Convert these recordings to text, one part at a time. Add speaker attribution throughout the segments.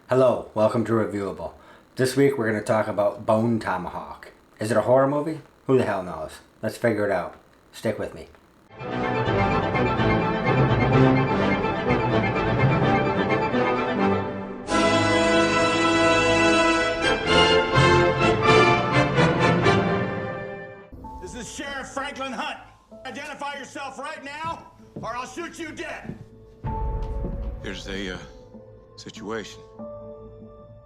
Speaker 1: Hello, welcome to Reviewable. This week we're going to talk about Bone Tomahawk. Is it a horror movie? Who the hell knows? Let's figure it out. Stick with me.
Speaker 2: This is Sheriff Franklin Hunt. Identify yourself right now, or I'll shoot you dead.
Speaker 3: Here's a situation.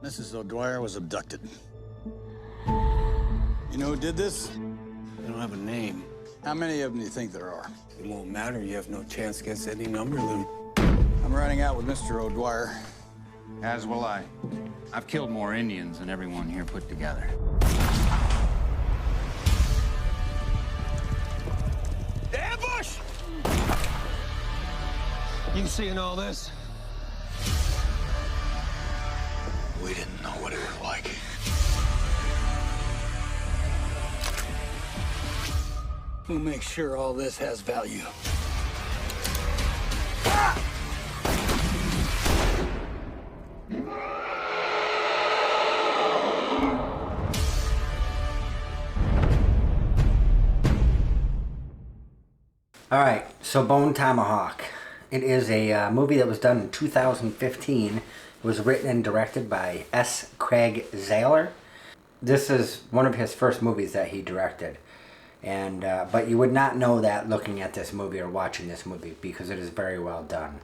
Speaker 2: Mrs. O'Dwyer was abducted. You know who did this?
Speaker 4: They don't have a name.
Speaker 2: How many of them do you think there are?
Speaker 4: It won't matter. You have no chance against any number of them.
Speaker 2: I'm riding out with Mr. O'Dwyer.
Speaker 5: As will I. I've killed more Indians than everyone here put together.
Speaker 2: Ambush!
Speaker 4: You seeing all this?
Speaker 3: We didn't know what it was like.
Speaker 2: We'll make sure all this has value.
Speaker 1: Alright, so Bone Tomahawk. It is a movie that was done in 2015. It was written and directed by S. Craig Zahler. This is one of his first movies that he directed. And but you would not know that looking at this movie or watching this movie because it is very well done.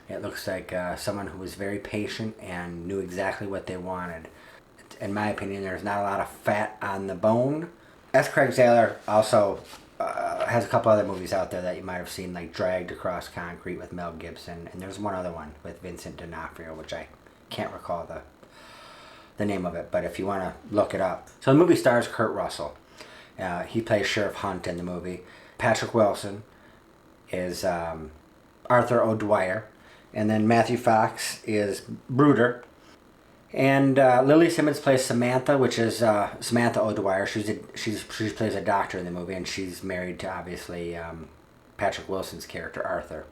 Speaker 1: It looks like someone who was very patient and knew exactly what they wanted. In my opinion, there's not a lot of fat on the bone. S. Craig Zahler also has a couple other movies out there that you might have seen, like Dragged Across Concrete with Mel Gibson, and there's one other one with Vincent D'Onofrio, which I can't recall the name of it, but if you want to look it up. So the movie stars Kurt Russell. He plays Sheriff Hunt in the movie. Patrick Wilson is Arthur O'Dwyer, and then Matthew Fox is Bruder. And Lily Simmons plays Samantha, which is Samantha O'Dwyer. She plays a doctor in the movie, and she's married to obviously Patrick Wilson's character Arthur.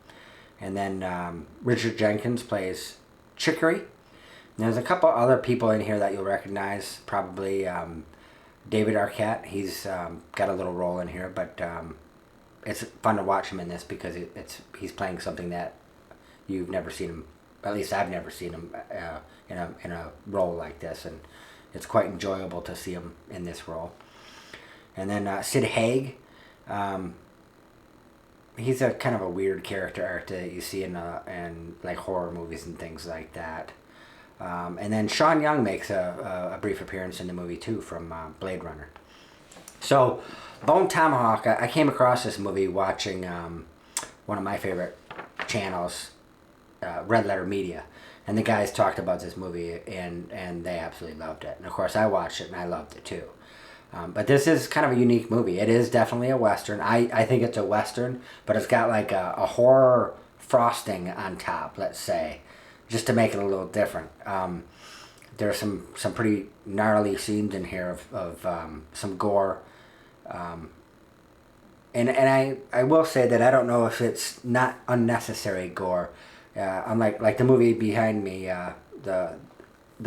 Speaker 1: And then Richard Jenkins plays Chicory. And there's a couple other people in here that you'll recognize, probably David Arquette. He's got a little role in here, but it's fun to watch him in this because he's playing something that you've never seen him. At least I've never seen him in a role like this, and it's quite enjoyable to see him in this role. And then Sid Haig, he's a kind of a weird character actor that you see in like horror movies and things like that. And then Sean Young makes a brief appearance in the movie too from Blade Runner. So Bone Tomahawk, I came across this movie watching one of my favorite channels, Red Letter Media, and the guys talked about this movie and they absolutely loved it, and of course I watched it and I loved it too. But this is kind of a unique movie. It is definitely a Western. I think it's a Western, but it's got like a horror frosting on top, let's say, just to make it a little different. There's some pretty gnarly scenes in here of some gore. And I will say that I don't know if it's not unnecessary gore. I'm like the movie behind me, the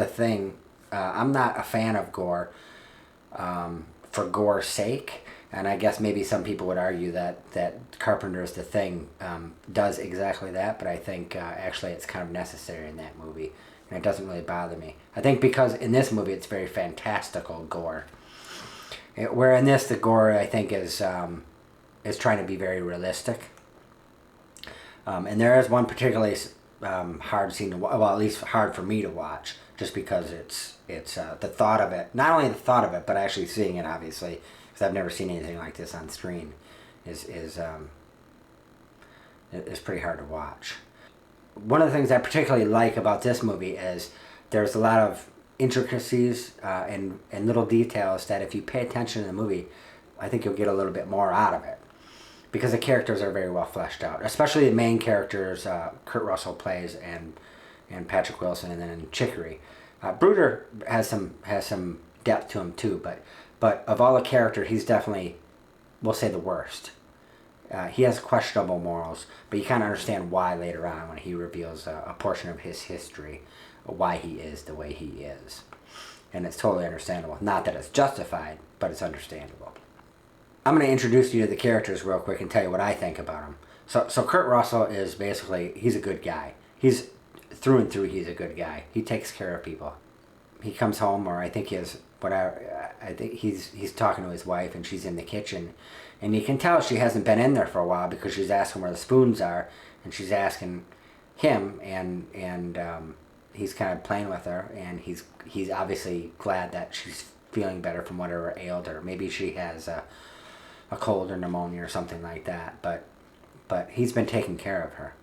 Speaker 1: Thing. I'm not a fan of gore for gore's sake, and I guess maybe some people would argue that Carpenter's The Thing does exactly that, but I think actually it's kind of necessary in that movie, and it doesn't really bother me. I think because in this movie it's very fantastical gore, where in this the gore I think is trying to be very realistic. And there is one particularly hard scene to well, at least hard for me to watch, just because it's the thought of it. Not only the thought of it, but actually seeing it, obviously, because I've never seen anything like this on screen, is pretty hard to watch. One of the things I particularly like about this movie is there's a lot of intricacies and little details that if you pay attention to the movie, I think you'll get a little bit more out of it. Because the characters are very well fleshed out, especially the main characters Kurt Russell plays and Patrick Wilson, and then in Chicory, Bruder has some depth to him too. But of all the characters, he's definitely, we'll say, the worst. He has questionable morals, but you kind of understand why later on when he reveals a portion of his history, why he is the way he is. And it's totally understandable. Not that it's justified, but it's understandable. I'm going to introduce you to the characters real quick and tell you what I think about them. So Kurt Russell is basically, he's a good guy. He's through and through, he's a good guy. He takes care of people. He comes home, or I think he has, whatever, I think he's talking to his wife, and she's in the kitchen. And you can tell she hasn't been in there for a while because she's asking where the spoons are, and she's asking him, and he's kind of playing with her, and he's obviously glad that she's feeling better from whatever ailed her. Maybe she has a cold or pneumonia or something like that, but he's been taking care of her.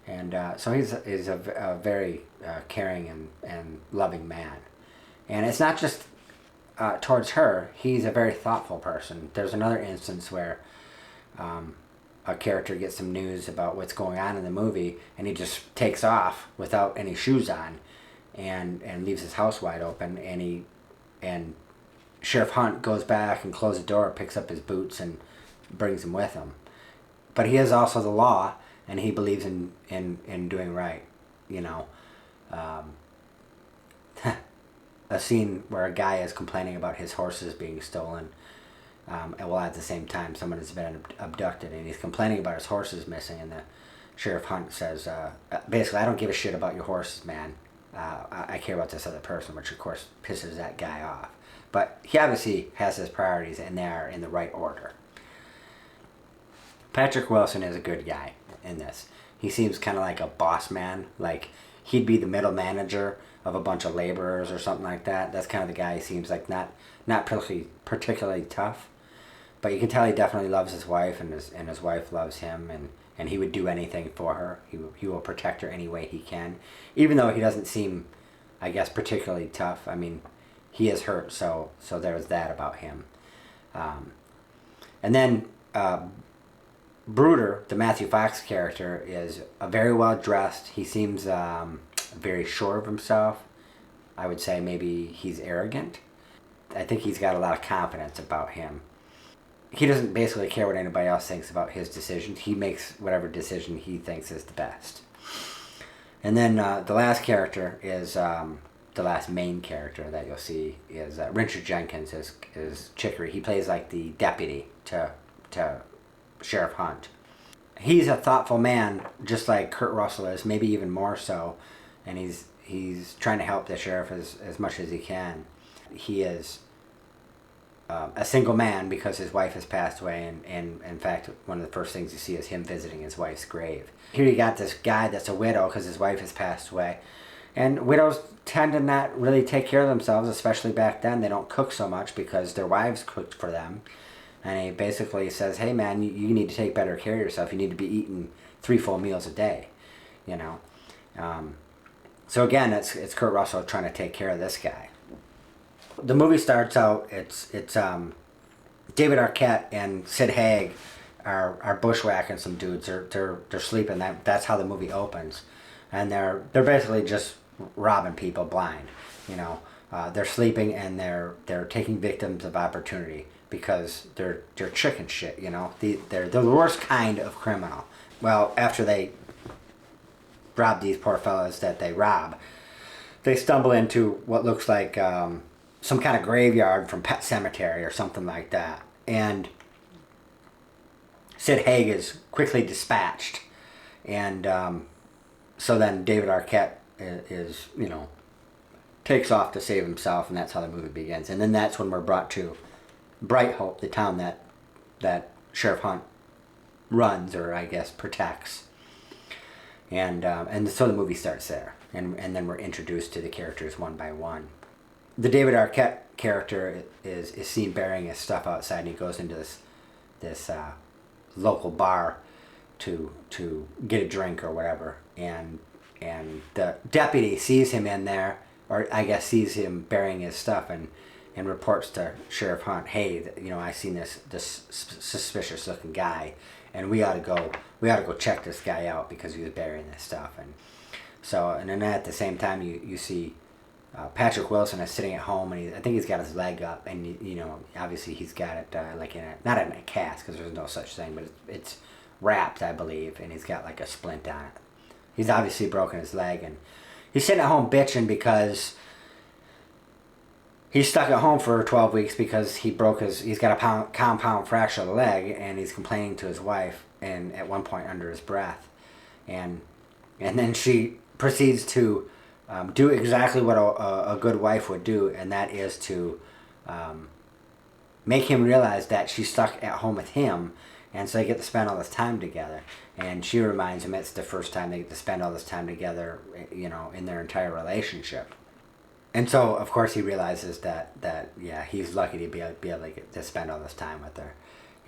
Speaker 1: And so he's a very caring and loving man. And it's not just towards her. He's a very thoughtful person. There's another instance where a character gets some news about what's going on in the movie, and he just takes off without any shoes on and leaves his house wide open. And Sheriff Hunt goes back and closes the door, picks up his boots, and brings him with him. But he is also the law, and he believes in doing right, you know. A scene where a guy is complaining about his horses being stolen, and while at the same time someone has been abducted, and he's complaining about his horses missing, and the Sheriff Hunt says, basically, I don't give a shit about your horses, man. I care about this other person, which of course pisses that guy off. But he obviously has his priorities, and they are in the right order. Patrick Wilson is a good guy in this. He seems kind of like a boss man, like he'd be the middle manager of a bunch of laborers or something like that. That's kind of the guy he seems like, not particularly tough, but you can tell he definitely loves his wife, and his wife loves him, and he would do anything for her. He will protect her any way he can, even though he doesn't seem, I guess, particularly tough. I mean, he is hurt, so there's that about him. And then Bruder, the Matthew Fox character, is very well dressed. He seems very sure of himself. I would say maybe he's arrogant. I think he's got a lot of confidence about him. He doesn't basically care what anybody else thinks about his decisions. He makes whatever decision he thinks is the best. And then the last character is, the last main character that you'll see is Richard Jenkins, is Chicory. He plays like the deputy to Sheriff Hunt. He's a thoughtful man, just like Kurt Russell is, maybe even more so. And he's trying to help the sheriff as much as he can. He is a single man because his wife has passed away, and in fact, one of the first things you see is him visiting his wife's grave. Here you got this guy that's a widow because his wife has passed away. And widows tend to not really take care of themselves, especially back then. They don't cook so much because their wives cooked for them. And he basically says, hey man, you need to take better care of yourself. You need to be eating 3 full meals a day, you know. So again, it's Kurt Russell trying to take care of this guy. The movie starts out, it's David Arquette and Sid Haig are bushwhacking some dudes. They're sleeping. That's how the movie opens. And they're basically just robbing people blind, you know. They're sleeping, and they're taking victims of opportunity because they're chicken shit, you know. They're the worst kind of criminal. Well, after they rob these poor fellas that they rob, they stumble into what looks like some kind of graveyard from Pet Cemetery or something like that. And Sid Haig is quickly dispatched. And so then David Arquette is, you know, takes off to save himself, and that's how the movie begins. And then that's when we're brought to Bright Hope, the town that Sheriff Hunt runs, or I guess protects. And so the movie starts there, and then we're introduced to the characters one by one. The David Arquette character is seen burying his stuff outside, and he goes into this local bar to get a drink or whatever, and the deputy sees him in there, or I guess sees him burying his stuff, and reports to Sheriff Hunt, hey, you know, I seen this suspicious looking guy, and we ought to go check this guy out because he was burying this stuff. And so, and then at the same time you see Patrick Wilson is sitting at home, and I think he's got his leg up, and obviously he's got it like not in a cast, because there's no such thing, but it's wrapped, I believe, and he's got like a splint on it. He's obviously broken his leg, and he's sitting at home bitching because he's stuck at home for 12 weeks because he's got a compound fracture of the leg, and he's complaining to his wife, and at one point under his breath, and then she proceeds to do exactly what a good wife would do, and that is to make him realize that she's stuck at home with him, and so they get to spend all this time together. And she reminds him it's the first time they get to spend all this time together, in their entire relationship. And so, of course, he realizes that yeah, he's lucky to be able to get to spend all this time with her.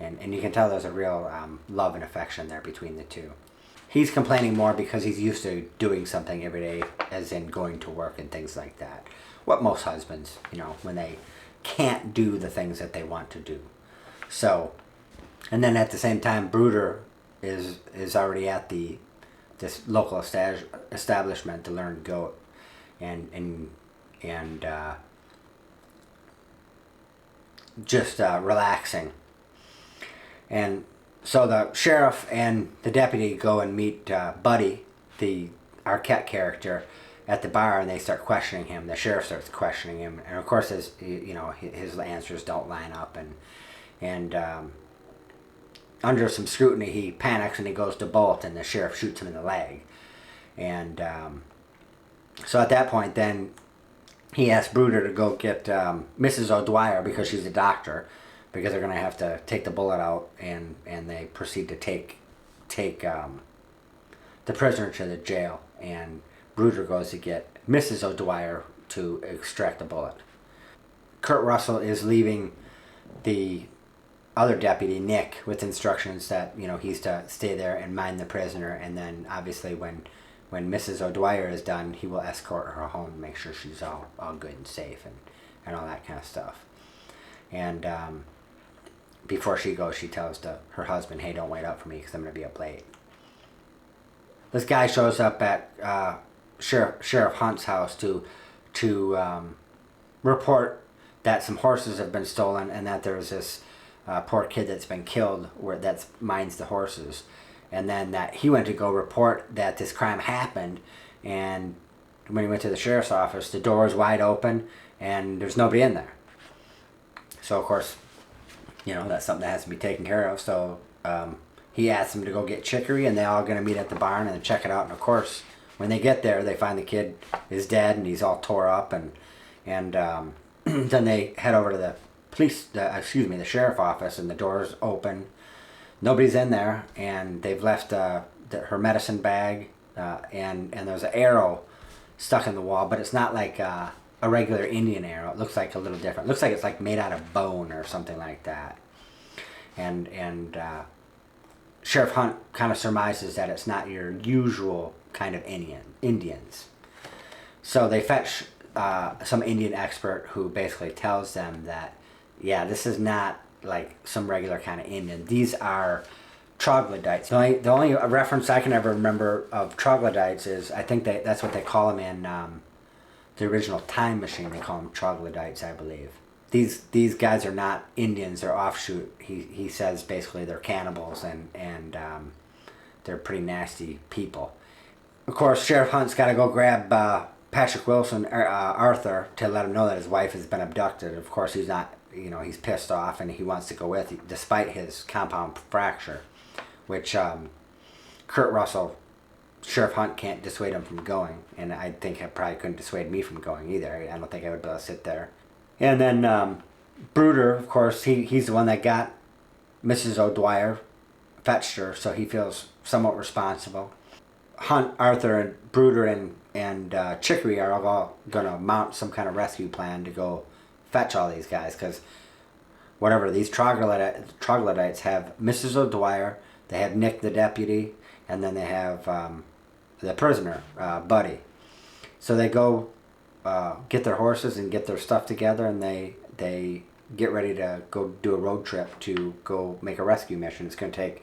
Speaker 1: And you can tell there's a real love and affection there between the two. He's complaining more because he's used to doing something every day, as in going to work and things like that. What most husbands, when they can't do the things that they want to do. So, and then at the same time, Bruder is already at this local establishment to learn goat, and just relaxing. And so the sheriff and the deputy go and meet Buddy, the Arquette character, at the bar, and they start questioning him. The sheriff starts questioning him, and of course, his answers don't line up, and under some scrutiny, he panics and he goes to bolt, and the sheriff shoots him in the leg. And so at that point, then he asks Bruder to go get Mrs. O'Dwyer, because she's a doctor, because they're going to have to take the bullet out, and they proceed to take the prisoner to the jail, and Bruder goes to get Mrs. O'Dwyer to extract the bullet. Kurt Russell is leaving the other deputy, Nick, with instructions that he's to stay there and mind the prisoner, and then obviously when Mrs. O'Dwyer is done, he will escort her home and make sure she's all good and safe and all that kind of stuff. And before she goes, she tells her husband, hey, don't wait up for me because I'm going to be up late. This guy shows up at Sheriff Hunt's house to report that some horses have been stolen, and that there's this poor kid that's been killed that minds the horses. And then that he went to go report that this crime happened, and when he went to the sheriff's office, the door is wide open and there's nobody in there. So of course, that's something that has to be taken care of. So he asked them to go get chicory, and they all going to meet at the barn and check it out. And of course, when they get there, they find the kid is dead and he's all tore up, and then they head over to the the sheriff office, and the door's open. Nobody's in there, and they've left her medicine bag, and there's an arrow stuck in the wall, but it's not like a regular Indian arrow. It looks like a little different. It looks like it's like made out of bone or something like that. And Sheriff Hunt kind of surmises that it's not your usual kind of Indians. So they fetch some Indian expert who basically tells them that, yeah, this is not like some regular kind of Indian. These are troglodytes. The only reference I can ever remember of troglodytes is, I think that's what they call them in the original Time Machine. They call them troglodytes, I believe. These guys are not Indians. They're offshoot. He says basically they're cannibals, and they're pretty nasty people. Of course, Sheriff Hunt's got to go grab Patrick Wilson, Arthur, to let him know that his wife has been abducted. Of course, he's not. He's pissed off, and he wants to go with, despite his compound fracture, which Kurt Russell, Sheriff Hunt, can't dissuade him from going, and I think it probably couldn't dissuade me from going either. I don't think I would be able to sit there. And then Bruder, of course, he's the one that got Mrs. O'Dwyer, fetched her, so he feels somewhat responsible. Hunt, Arthur, and Bruder, and Chicory are all going to mount some kind of rescue plan to go fetch all these guys, because whatever, these troglodytes have Mrs. O'Dwyer, they have Nick the deputy, and then they have the prisoner, Buddy. So they go get their horses and get their stuff together, and they get ready to go do a road trip to go make a rescue mission. It's going to take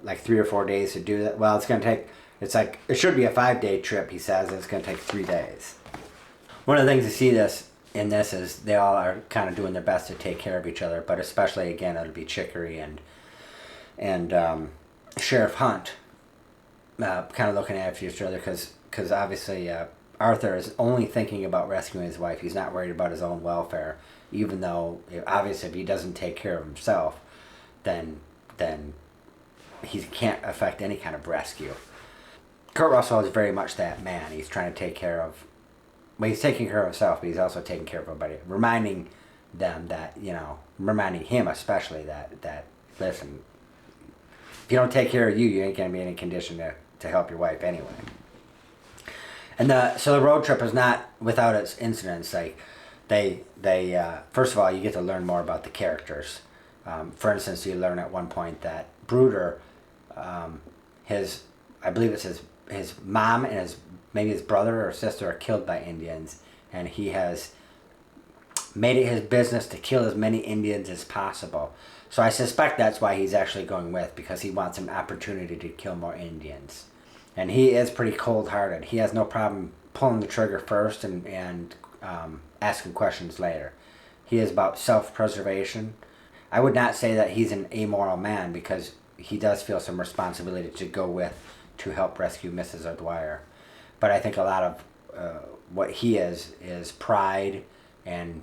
Speaker 1: like 3 or 4 days to do that. Well, it should be a 5-day trip, he says, and it's going to take 3 days. One of the things you see in this is they all are kind of doing their best to take care of each other, but especially again it'll be Chicory and Sheriff Hunt kind of looking at each other because obviously Arthur is only thinking about rescuing his wife. He's not worried about his own welfare, even though obviously if he doesn't take care of himself, then he can't affect any kind of rescue. Kurt Russell is very much that man. He's trying to take care of, well, he's taking care of himself, but he's also taking care of everybody, reminding them that, reminding him especially that listen, if you don't take care of you, you ain't going to be in a condition to help your wife anyway. And so the road trip is not without its incidents. Like they first of all, you get to learn more about the characters. For instance, you learn at one point that Bruder, I believe it's his mom and maybe his brother or sister are killed by Indians, and he has made it his business to kill as many Indians as possible. So I suspect that's why he's actually going with, because he wants an opportunity to kill more Indians. And he is pretty cold-hearted. He has no problem pulling the trigger first and asking questions later. He is about self-preservation. I would not say that he's an amoral man, because he does feel some responsibility to go with to help rescue Mrs. O'Dwyer. But I think a lot of what he is pride and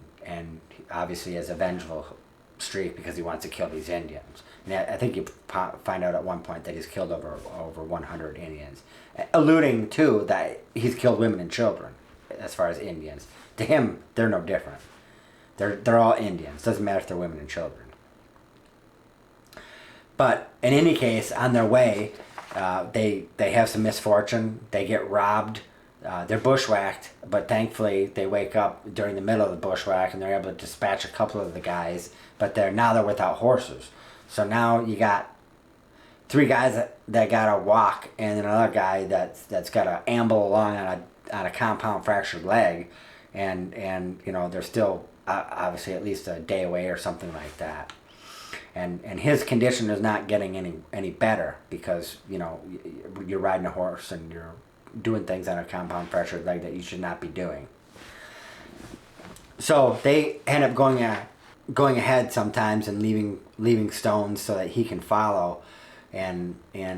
Speaker 1: obviously is a vengeful streak because he wants to kill these Indians. And I think you find out at one point that he's killed over 100 Indians, alluding to that he's killed women and children as far as Indians. To him, they're no different. They're all Indians. Doesn't matter if they're women and children. But in any case, on their way, they have some misfortune. They get robbed. They're bushwhacked, but thankfully they wake up during the middle of the bushwhack and they're able to dispatch a couple of the guys, but they're without horses. So now you got 3 guys that gotta walk, and then another guy that's gotta amble along on a compound fractured leg, and they're still obviously at least a day away or something like that. And his condition is not getting any better because you're riding a horse and you're doing things on a compound fractured leg that you should not be doing. So they end up going ahead sometimes and leaving stones so that he can follow, and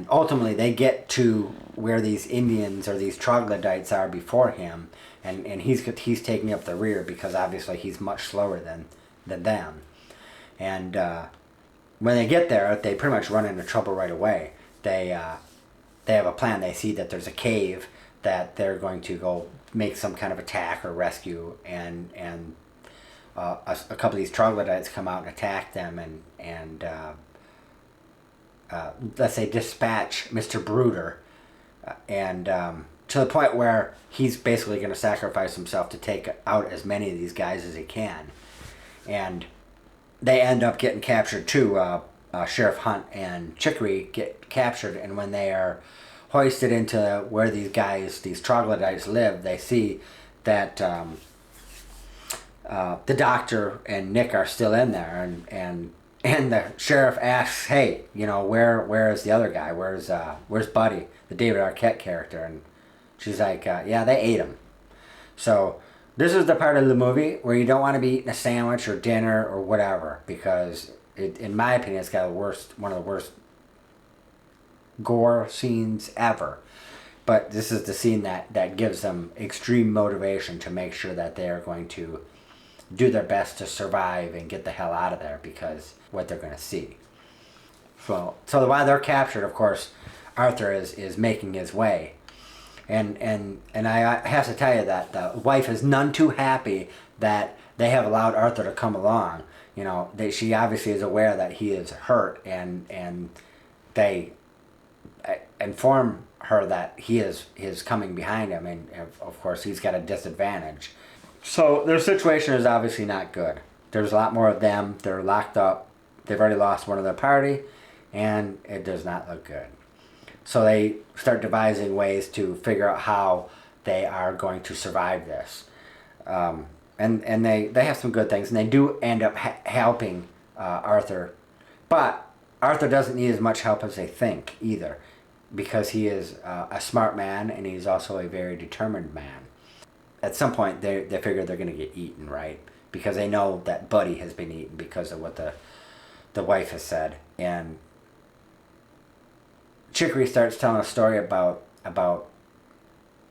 Speaker 1: ultimately they get to where these Indians or these troglodytes are before him, and he's taking up the rear because obviously he's much slower than them. And when they get there, they pretty much run into trouble right away. They have a plan. They see that there's a cave that they're going to go make some kind of attack or rescue, and a couple of these troglodytes come out and attack them and let's say dispatch Mr. Bruder, and to the point where he's basically going to sacrifice himself to take out as many of these guys as he can. And they end up getting captured too. Sheriff Hunt and Chicory get captured, and when they are hoisted into where these troglodytes live, they see that the doctor and Nick are still in there, and the sheriff asks, "Hey, where is the other guy? Where's Buddy, the David Arquette character?" And she's like, "Yeah, they ate him." So this is the part of the movie where you don't want to be eating a sandwich or dinner or whatever, because in my opinion, it's got one of the worst gore scenes ever. But this is the scene that gives them extreme motivation to make sure that they are going to do their best to survive and get the hell out of there, because what they're going to see. So while they're captured, of course, Arthur is making his way. And I have to tell you that the wife is none too happy that they have allowed Arthur to come along. She obviously is aware that he is hurt, and they inform her that he is coming behind him, and of course he's got a disadvantage. So their situation is obviously not good. There's a lot more of them. They're locked up. They've already lost one of their party, and it does not look good. So they start devising ways to figure out how they are going to survive this. And they have some good things, and they do end up helping Arthur. But Arthur doesn't need as much help as they think either, because he is a smart man, and he's also a very determined man. at some point they figure they're going to get eaten, right? Because they know that Buddy has been eaten because of what the wife has said. And Chicory starts telling a story about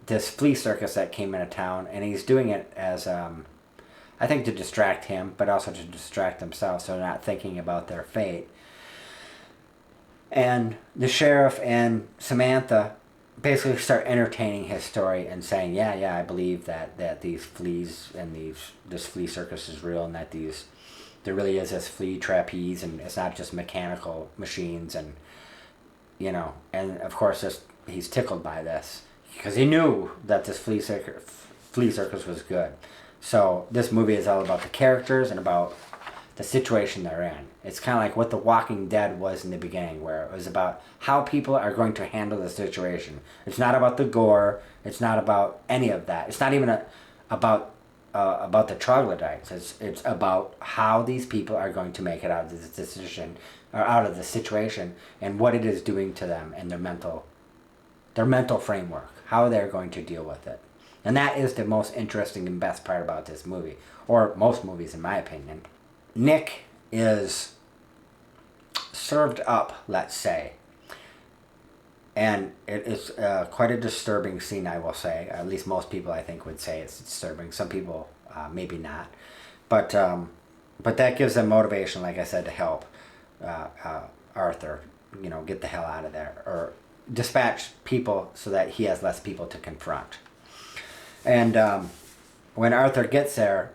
Speaker 1: this flea circus that came into town, and he's doing it as I think to distract him, but also to distract themselves, so they're not thinking about their fate. And the sheriff and Samantha basically start entertaining his story and saying, yeah, I believe that these fleas and this flea circus is real, and that there really is this flea trapeze, and it's not just mechanical machines, and and of course he's tickled by this because he knew that this flea circus was good. So this movie is all about the characters and about the situation they're in. It's kind of like what The Walking Dead was in the beginning, where it was about how people are going to handle the situation. It's not about the gore. It's not about any of that. It's not even about the troglodytes. It's about how these people are going to make it out of this decision, or out of the situation, and what it is doing to them and their mental framework, how they're going to deal with it. And that is the most interesting and best part about this movie, or most movies in my opinion. Nick is served up, let's say, and it is quite a disturbing scene, I will say. At least most people, I think, would say it's disturbing. Some people maybe not, but that gives them motivation, like I said, to help Arthur, get the hell out of there, or dispatch people so that he has less people to confront. And when Arthur gets there,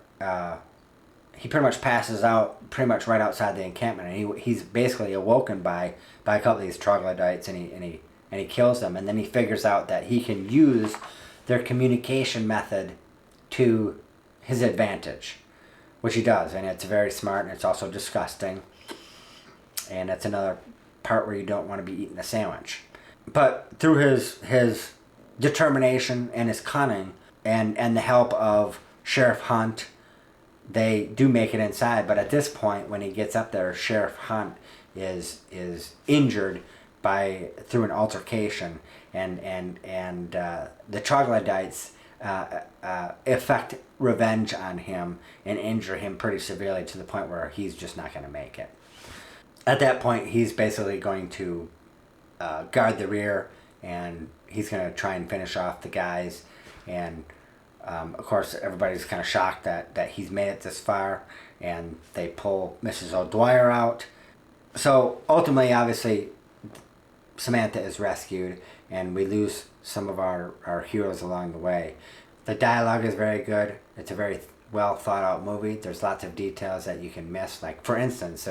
Speaker 1: he pretty much passes out pretty much right outside the encampment, and he's basically awoken by a couple of these troglodytes, and he kills them, and then he figures out that he can use their communication method to his advantage, which he does, and it's very smart, and it's also disgusting, and it's another part where you don't want to be eating a sandwich. But through his determination and his cunning and the help of Sheriff Hunt, they do make it inside. But at this point, when he gets up there, Sheriff Hunt is injured through an altercation, and the troglodytes effect revenge on him and injure him pretty severely, to the point where he's just not going to make it. At that point, he's basically going to guard the rear, and he's going to try and finish off the guys. And of course, everybody's kind of shocked that he's made it this far, and they pull Mrs. O'Dwyer out. So ultimately, obviously, Samantha is rescued, and we lose some of our heroes along the way. The dialogue is very good. It's a very well thought out movie. There's lots of details that you can miss. Like, for instance,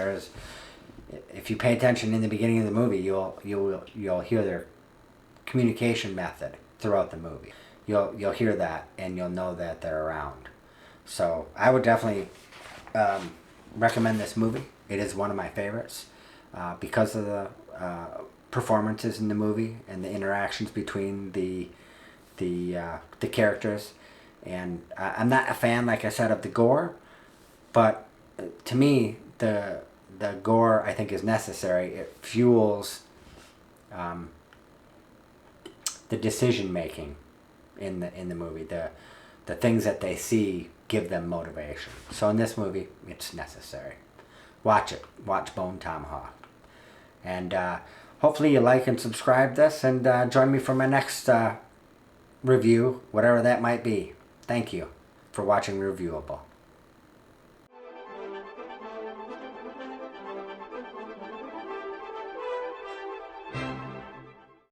Speaker 1: if you pay attention in the beginning of the movie, you'll hear their communication method throughout the movie. You'll hear that, and you'll know that they're around. So I would definitely recommend this movie. It is one of my favorites because of the performances in the movie and the interactions between the characters. And I'm not a fan, like I said, of the gore, but to me, the gore, I think, is necessary. It fuels the decision making in the movie. The things that they see give them motivation. So in this movie, it's necessary. Watch it. Watch Bone Tomahawk. And hopefully you like and subscribe this, and join me for my next review, whatever that might be. Thank you for watching Reviewable.